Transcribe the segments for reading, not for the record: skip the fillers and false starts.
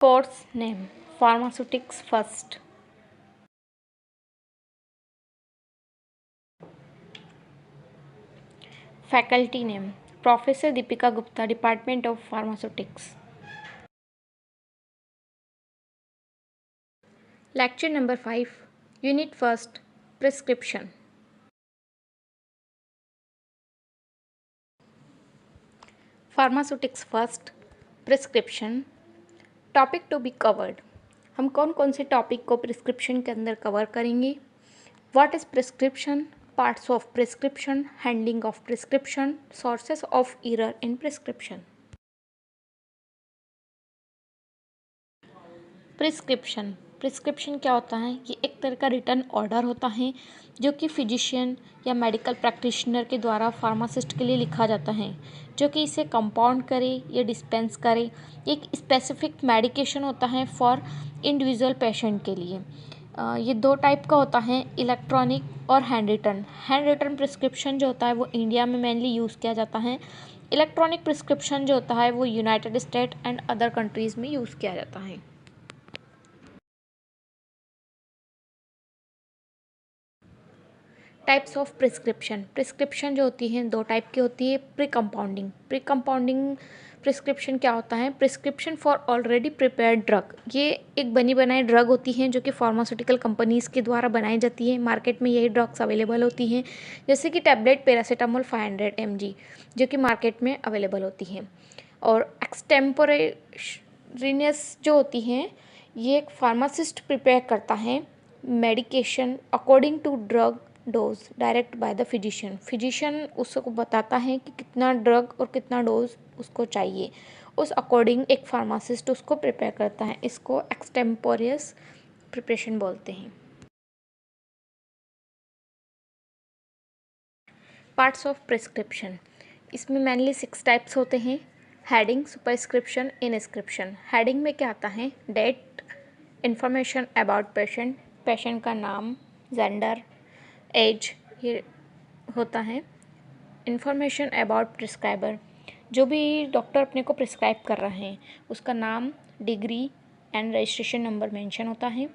Course name Pharmaceutics First. Faculty name Professor Deepika Gupta, Department of Pharmaceutics. Lecture number 5, Unit First, Prescription. Pharmaceutics First, Prescription. Topic to be covered. हम कौन कौन से topic को prescription के अंदर cover करेंगे? What is prescription, parts of prescription, handling of prescription, sources of error in prescription. Prescription prescription क्या होता है? ये एक तरह का रिटर्न ऑर्डर होता है जो कि फिजिशियन या मेडिकल प्रैक्टिशनर के द्वारा फार्मासिस्ट के लिए लिखा जाता है, जो कि इसे कंपाउंड करे या डिस्पेंस करे। एक स्पेसिफिक मेडिकेशन होता है फॉर इंडिविजुअल पेशेंट के लिए। ये दो टाइप का होता है, इलेक्ट्रॉनिक और handwritten. Handwritten prescription जो होता है वो इंडिया में मेनली यूज़ किया जाता है। इलेक्ट्रॉनिक प्रिस्क्रिप्शन जो होता है वो United state and other countries में यूज़ किया जाता है। टाइप्स ऑफ प्रिस्क्रिप्शन जो होती हैं दो टाइप की होती है। प्री कंपाउंडिंग प्रिस्क्रिप्शन क्या होता है? Prescription for already prepared drug. ये एक बनी बनाई ड्रग होती हैं जो कि फार्मास्यूटिकल कंपनीज़ के द्वारा बनाई जाती है। मार्केट में यही ड्रग्स अवेलेबल होती हैं, जैसे कि टैबलेट पैरासीटामोल 500 mg जो कि मार्केट में अवेलेबल होती हैं। और एक्सटेम्पोरेनियस जो होती हैं, ये एक फार्मासिस्ट प्रिपेयर करता है medication according to drug dose direct by the physician उसको बताता है कि कितना ड्रग और कितना डोज उसको चाहिए। उस अकॉर्डिंग एक फार्मासिस्ट उसको प्रिपेयर करता है। इसको एक्सटेम्पोरियस प्रिपरेशन बोलते हैं। पार्ट्स ऑफ प्रिस्क्रिप्शन, इसमें मेनली 6 टाइप्स होते हैं। Heading, superscription, इनस्क्रिप्शन। हेडिंग में क्या आता है? Date, information about patient, patient का नाम, जेंडर, एज, ये होता है। इंफॉर्मेशन अबाउट प्रिस्क्राइबर, जो भी डॉक्टर अपने को प्रिस्क्राइब कर रहे हैं उसका नाम, degree and registration number mention होता है।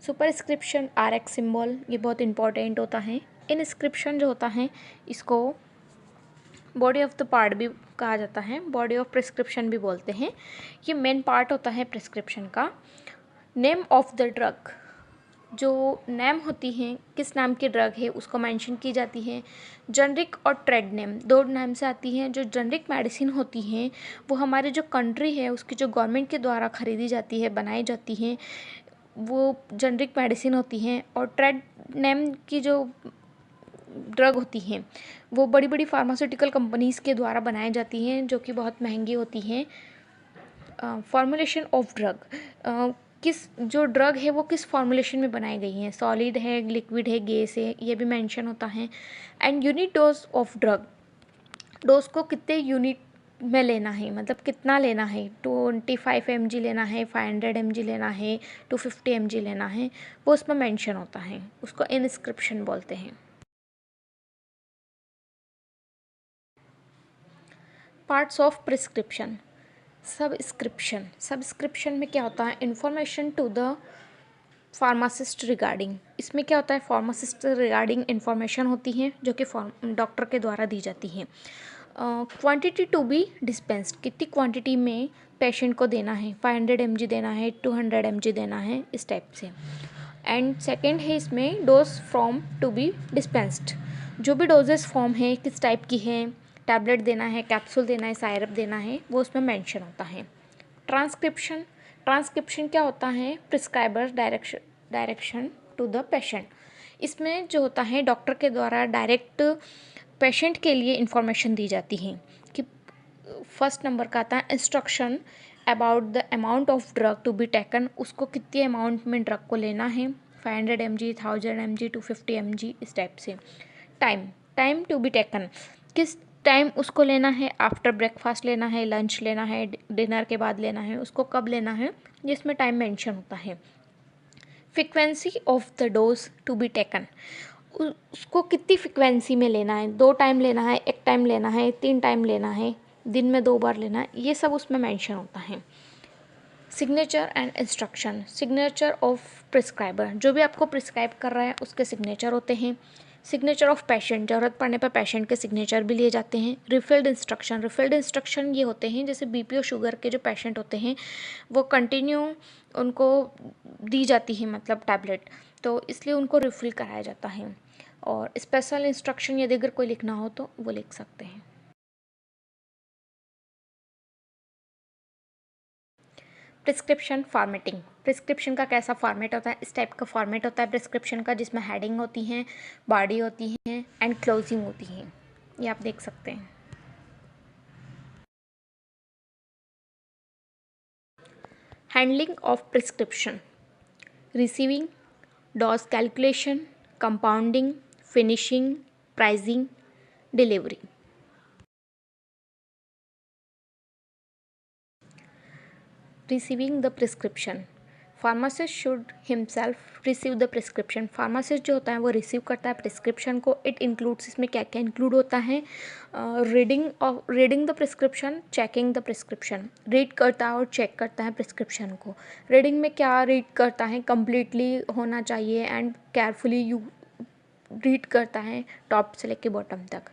सुपरस्क्रिप्शन, RX सिंबल, ये बहुत इंपॉर्टेंट होता है। इनस्क्रिप्शन जो होता है इसको बॉडी ऑफ द पार्ट भी कहा जाता है, बॉडी ऑफ प्रिस्क्रिप्शन भी बोलते हैं। ये मेन पार्ट होता है प्रिस्क्रिप्शन का। नेम ऑफ द ड्रग, जो नेम होती हैं, किस नाम की ड्रग है उसको मेंशन की जाती है। जनरिक और ट्रेड नेम, दो नाम से आती हैं। जो जनरिक मेडिसिन होती हैं वो हमारे जो कंट्री है उसकी जो गवर्नमेंट के द्वारा खरीदी जाती है, बनाई जाती हैं, वो जनरिक मेडिसिन होती हैं। और ट्रेड नेम की जो ड्रग होती हैं वो बड़ी बड़ी फार्मास्यूटिकल कंपनीज़ के द्वारा बनाई जाती हैं, जो कि बहुत महंगी होती हैं। फॉर्मुलेशन ऑफ ड्रग, किस जो ड्रग है वो किस फॉर्मुलेशन में बनाई गई है, सॉलिड है, लिक्विड है, गैस है, ये भी मेंशन होता है। And unit dose of drug, dose को कितने यूनिट में लेना है, मतलब कितना लेना है, 25 mg लेना है, 500 mg लेना है, 250 mg लेना है, वो उसमें मेंशन होता है। उसको इनस्क्रिप्शन बोलते हैं। पार्ट्स ऑफ प्रिस्क्रिप्शन, सबस्क्रिप्शन में क्या होता है? Information to the pharmacist regarding, इसमें क्या होता है? फार्मासिस्ट रिगार्डिंग इन्फॉर्मेशन होती है जो कि डॉक्टर के द्वारा दी जाती है। क्वांटिटी टू बी डिस्पेंस्ड, कितनी क्वांटिटी में पेशेंट को देना है, 500 mg देना है, 200 mg देना है, इस टाइप से। एंड सेकेंड है इसमें dose form to be dispensed, जो भी डोजेस फॉर्म है किस टाइप की है, टैबलेट देना है, कैप्सूल देना है, सायरप देना है, वो उसमें मेंशन होता है। ट्रांसक्रिप्शन क्या होता है? Prescriber direction to the patient, इसमें जो होता है डॉक्टर के द्वारा डायरेक्ट पेशेंट के लिए इंफॉर्मेशन दी जाती है। कि फर्स्ट नंबर का आता है instruction about the amount of drug to be taken, उसको कितने अमाउंट में ड्रग को लेना है, 500 mg, 1000 mg, 250 mg, इस टाइप से। टाइम टू बी टेकन, किस टाइम उसको लेना है, आफ्टर ब्रेकफास्ट लेना है, लंच लेना है, डिनर के बाद लेना है, उसको कब लेना है, जिसमें टाइम मेंशन होता है। Frequency of the dose to be taken, उसको कितनी फ्रिक्वेंसी में लेना है, 2 टाइम लेना है, 1 टाइम लेना है, 3 टाइम लेना है, दिन में 2 बार लेना है, ये सब उसमें मेंशन होता है। Signature and instruction, signature of prescriber, जो भी आपको प्रिस्क्राइब कर रहा है उसके सिग्नेचर होते हैं। सिग्नेचर ऑफ पेशेंट, ज़रूरत पड़ने पर पेशेंट के सिग्नेचर भी लिए जाते हैं। रिफिल्ड इंस्ट्रक्शन, रिफिल्ड इंस्ट्रक्शन ये होते हैं जैसे बीपी और शुगर के जो पेशेंट होते हैं वो कंटिन्यू उनको दी जाती है मतलब टैबलेट, तो इसलिए उनको रिफिल कराया जाता है। और स्पेशल इंस्ट्रक्शन यदि अगर कोई लिखना हो तो वो लिख सकते हैं। प्रिस्क्रिप्शन फॉर्मेटिंग, प्रिस्क्रिप्शन का कैसा फॉर्मेट होता है, इस टाइप का फॉर्मेट होता है प्रिस्क्रिप्शन का, जिसमें हेडिंग होती हैं, बॉडी होती हैं एंड क्लोजिंग होती हैं, ये आप देख सकते हैं। Handling of prescription, receiving, dose calculation, compounding, finishing, pricing, delivery. Receiving the prescription, pharmacist should himself receive the prescription, pharmacist जो होता है वो रिसीव करता है प्रिस्क्रिप्शन को। इट इंक्लूड्स, इसमें क्या क्या इंक्लूड होता है, reading the prescription, checking the prescription, read करता है और चेक करता है प्रिस्क्रिप्शन को। रीडिंग में क्या रीड करता है, कंप्लीटली होना चाहिए एंड केयरफुली यू रीड करता है टॉप से लेके बॉटम तक।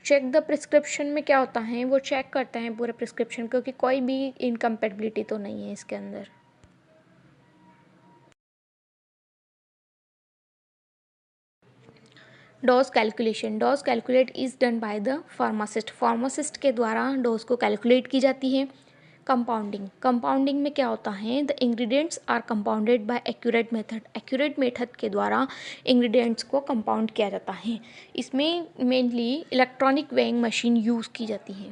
चेक द प्रिस्क्रिप्शन में क्या होता है, वो चेक करते हैं पूरे प्रिस्क्रिप्शन को कि कोई भी इनकम्पेटिबिलिटी तो नहीं है इसके अंदर। Dose calculation, dose calculate is done by the pharmacist, pharmacist के द्वारा डोज को कैलकुलेट की जाती है। कंपाउंडिंग, कंपाउंडिंग में क्या होता है, the ingredients are compounded by accurate method, accurate method के द्वारा इंग्रेडिएंट्स को कंपाउंड किया जाता है। इसमें mainly electronic weighing machine use की जाती है।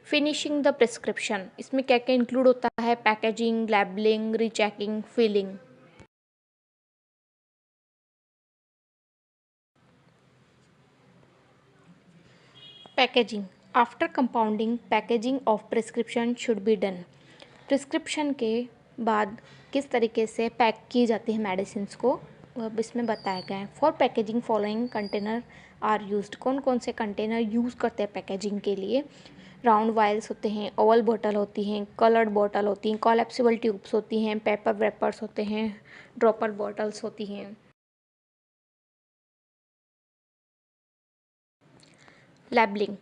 फिनिशिंग द प्रिस्क्रिप्शन, इसमें क्या क्या इंक्लूड होता है, packaging, labelling, rechecking, filling. Packaging, after compounding packaging of prescription should be done, prescription के बाद किस तरीके से पैक की जाती है मेडिसिन को अब इसमें बताया गया है। For packaging following container are used, कौन कौन से कंटेनर यूज़ करते हैं पैकेजिंग के लिए। राउंड वायल्स होते हैं, ओवल बोतल होती हैं, कलर्ड बोतल होती हैं, कोलैप्सिबल ट्यूब्स होती हैं, पेपर वेपर्स होते हैं, ड्रॉपर बॉटल्स होती हैं। Labelling,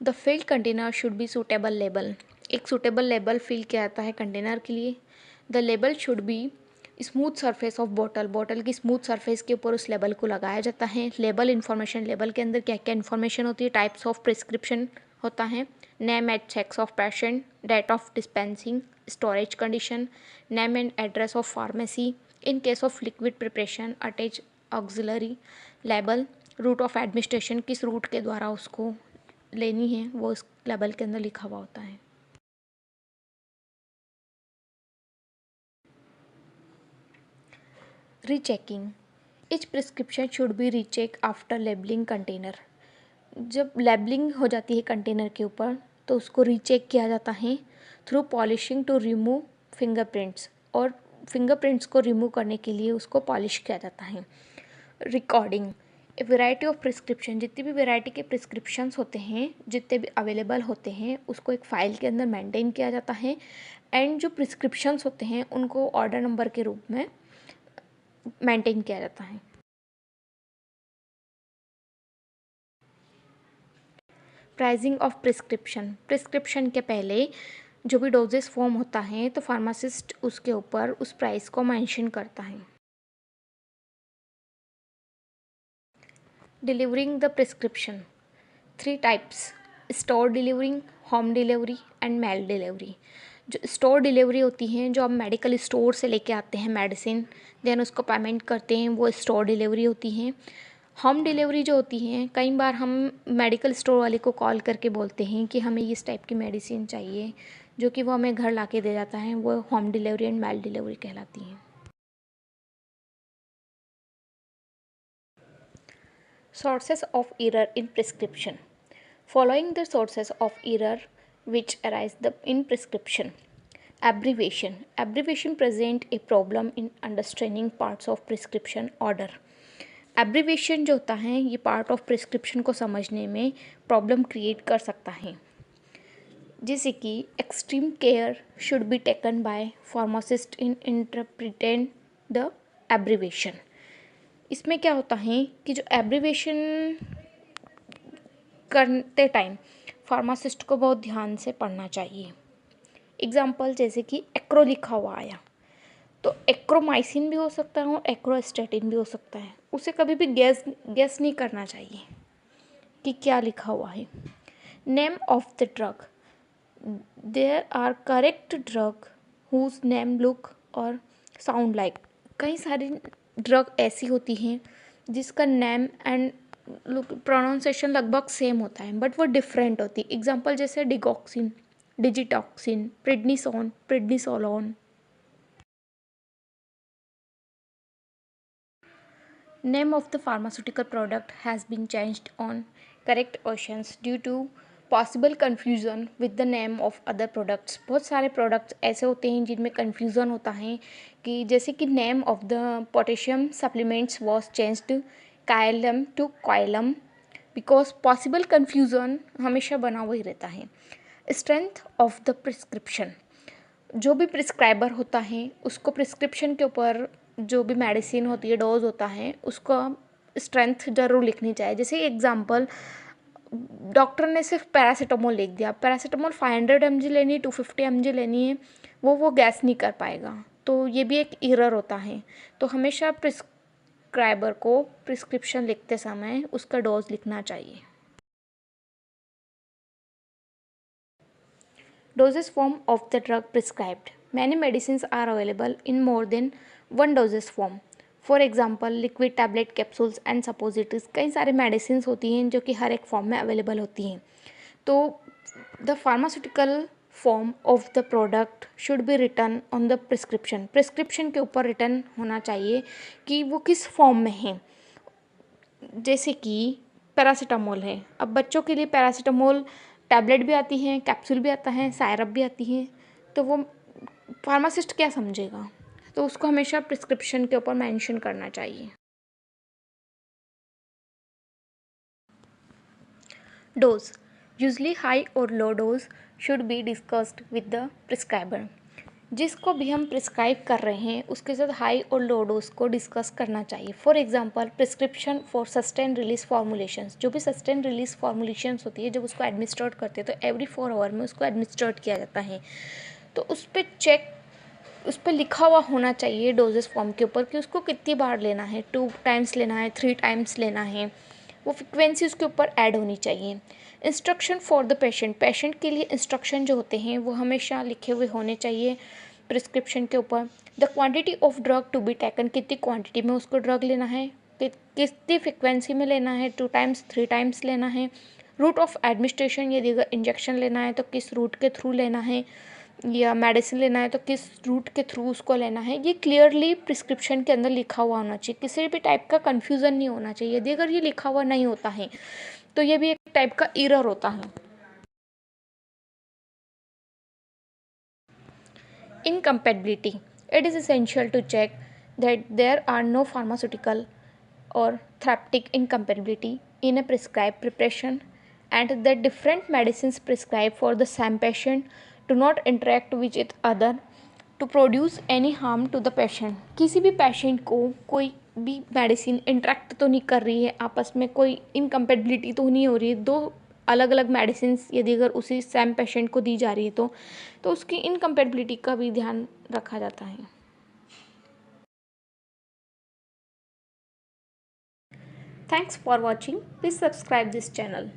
the field container should be suitable label, एक सूटेबल लेबल फिल किया जाता है कंटेनर के लिए। The label should be smooth surface of bottle, bottle की स्मूथ सरफेस के ऊपर उस लेबल को लगाया जाता है। लेबल इन्फॉर्मेशन, लेबल के अंदर क्या क्या इन्फॉर्मेशन होती है, टाइप्स ऑफ प्रिस्क्रिप्शन होता है, name and sex of patient, date of dispensing, storage condition, name and address of pharmacy, in case of liquid preparation attach auxiliary label, route of administration, किस route के द्वारा उसको लेनी है वो इस लेबल के अंदर लिखा हुआ होता है। Rechecking, etch prescription should B recheck after labelling container, जब लेबलिंग हो जाती है कंटेनर के ऊपर तो उसको रीचेक किया जाता है through polishing to remove fingerprints, और फिंगरप्रिंट्स को रिमूव करने के लिए उसको पॉलिश किया जाता है। Recording, a variety of prescription, जितनी भी वैरायटी के प्रिस्क्रिप्शंस होते हैं, जितने भी अवेलेबल होते हैं उसको एक फ़ाइल के अंदर मेंटेन किया जाता है एंड जो प्रिस्क्रिप्शंस होते हैं उनको ऑर्डर नंबर के रूप में मेंटेन किया जाता है। प्राइसिंग ऑफ प्रिस्क्रिप्शन, प्रिस्क्रिप्शन के पहले जो भी डोजेस फॉर्म होता है तो फार्मासिस्ट उसके ऊपर उस प्राइस को मेंशन करता है। Delivering the prescription, three types, store delivering, home delivery and mail delivery. जो स्टोर डिलीवरी होती हैं, जो आप मेडिकल स्टोर से लेके आते हैं मेडिसिन, देन उसको पेमेंट करते हैं, वो स्टोर डिलीवरी होती हैं। होम डिलीवरी जो होती हैं, कई बार हम मेडिकल स्टोर वाले को कॉल करके बोलते हैं कि हमें इस टाइप की मेडिसिन चाहिए, जो कि वो हमें घर ला के दे जाता है, वो home delivery and mail delivery कहलाती हैं। Sources of error in prescription. Following the sources of error which arise in prescription. Abbreviation. Abbreviation present a problem in understanding parts of prescription order. Abbreviation जो होता है ये part of prescription को समझने में problem create कर सकता है। जैसे कि extreme care should be taken by pharmacist in interpreting the abbreviation. इसमें क्या होता है कि जो एब्रीवेशन करते टाइम फार्मासिस्ट को बहुत ध्यान से पढ़ना चाहिए। एग्जाम्पल जैसे कि एक्रो लिखा हुआ आया तो एक्रोमाइसिन भी हो सकता है और एक्रोस्टेटिन भी हो सकता है, उसे कभी भी गैस नहीं करना चाहिए कि क्या लिखा हुआ है। Name of the drug, there are correct drug whose name look और साउंड लाइक। कई सारी ड्रग ऐसी होती हैं जिसका नेम एंड प्रोनाउंसिएशन लगभग सेम होता है बट वो डिफरेंट होती है। एग्जांपल जैसे digoxin, digitoxin, prednisone, prednisolone. Name of the pharmaceutical product has been changed on correct oceans due to possible confusion with the name of other products। बहुत सारे products ऐसे होते हैं जिनमें confusion होता है कि जैसे कि name of the potassium supplements was changed कायलम to कोयलम because possible confusion हमेशा बना हुआ रहता है। Strength of the prescription, जो भी प्रिस्क्राइबर होता है उसको प्रिस्क्रिप्शन के ऊपर जो भी मेडिसिन होती है, डोज होता है, उसको स्ट्रेंथ ज़रूर लिखनी चाहिए। जैसे एग्जांपल डॉक्टर ने सिर्फ पैरासीटामोल लिख दिया, पैरासीटामोल 500 mg लेनी है, 250 mg लेनी है, वो गैस नहीं कर पाएगा, तो ये भी एक एरर होता है। तो हमेशा प्रिस्क्राइबर को प्रिस्क्रिप्शन लिखते समय उसका डोज लिखना चाहिए। Dosage form of the drug prescribed. Many medicines are available in more than one dosage form. For example, liquid tablet, capsules and suppositories। कई सारे medicines होती हैं जो कि हर एक फॉर्म में अवेलेबल होती हैं। तो the pharmaceutical form of the product should be written on the prescription। Prescription के ऊपर रिटर्न होना चाहिए कि वो किस फॉर्म में है। जैसे कि पैरासीटामोल है, अब बच्चों के लिए पैरासीटामोल टैबलेट भी आती हैं, कैप्सूल भी आता है, सायरप भी आती है, तो वो फार्मासिस्ट क्या समझेगा, तो उसको हमेशा प्रिस्क्रिप्शन के ऊपर मेंशन करना चाहिए। डोज, यूजली हाई और low dose should be discussed with the prescriber. जिसको भी हम प्रिस्क्राइब कर रहे हैं उसके साथ हाई और लो डोज को डिस्कस करना चाहिए। For example prescription for sustain release formulations, जो भी सस्टेन रिलीज फॉर्मुलेशंस होती है जब उसको एडमिनिस्ट्रेट करते हैं तो एवरी 4 आवर में उसको एडमिनिस्ट्रेट किया जाता है, तो उस पर लिखा हुआ होना चाहिए डोजेस फॉर्म के ऊपर कि उसको कितनी बार लेना है, 2 टाइम्स लेना है, 3 टाइम्स लेना है, वो फ्रिक्वेंसी उसके ऊपर ऐड होनी चाहिए। Instruction for the patient, patient के लिए इंस्ट्रक्शन जो होते हैं वो हमेशा लिखे हुए होने चाहिए प्रिस्क्रिप्शन के ऊपर। The quantity of drug to be taken, कितनी क्वांटिटी में उसको ड्रग लेना है, कितनी फ्रिक्वेंसी में लेना है, 2 टाइम्स 3 टाइम्स लेना है। रूट ऑफ एडमिनिस्ट्रेशन, यदि अगर इंजेक्शन लेना है तो किस रूट के थ्रू लेना है, या मेडिसिन लेना है तो किस रूट के थ्रू उसको लेना है, ये क्लियरली प्रिस्क्रिप्शन के अंदर लिखा हुआ होना चाहिए। किसी भी टाइप का कन्फ्यूज़न नहीं होना चाहिए। यदि अगर ये लिखा हुआ नहीं होता है तो ये भी एक टाइप का एरर होता है। Incompatibility, it is essential to check that there are no pharmaceutical or therapeutic incompatibility in a prescribed preparation and that different medicines prescribed for the same patient do not interact with each other to produce any harm to the patient। किसी भी patient को कोई भी medicine interact तो नहीं कर रही है, आपस में कोई इनकम्पेटिबिलिटी तो नहीं हो रही है, दो अलग अलग मेडिसिन यदि अगर उसी सेम पेशेंट को दी जा रही है तो उसकी इनकम्पेटिबिलिटी का भी ध्यान रखा जाता है। Thanks for watching, please subscribe this channel.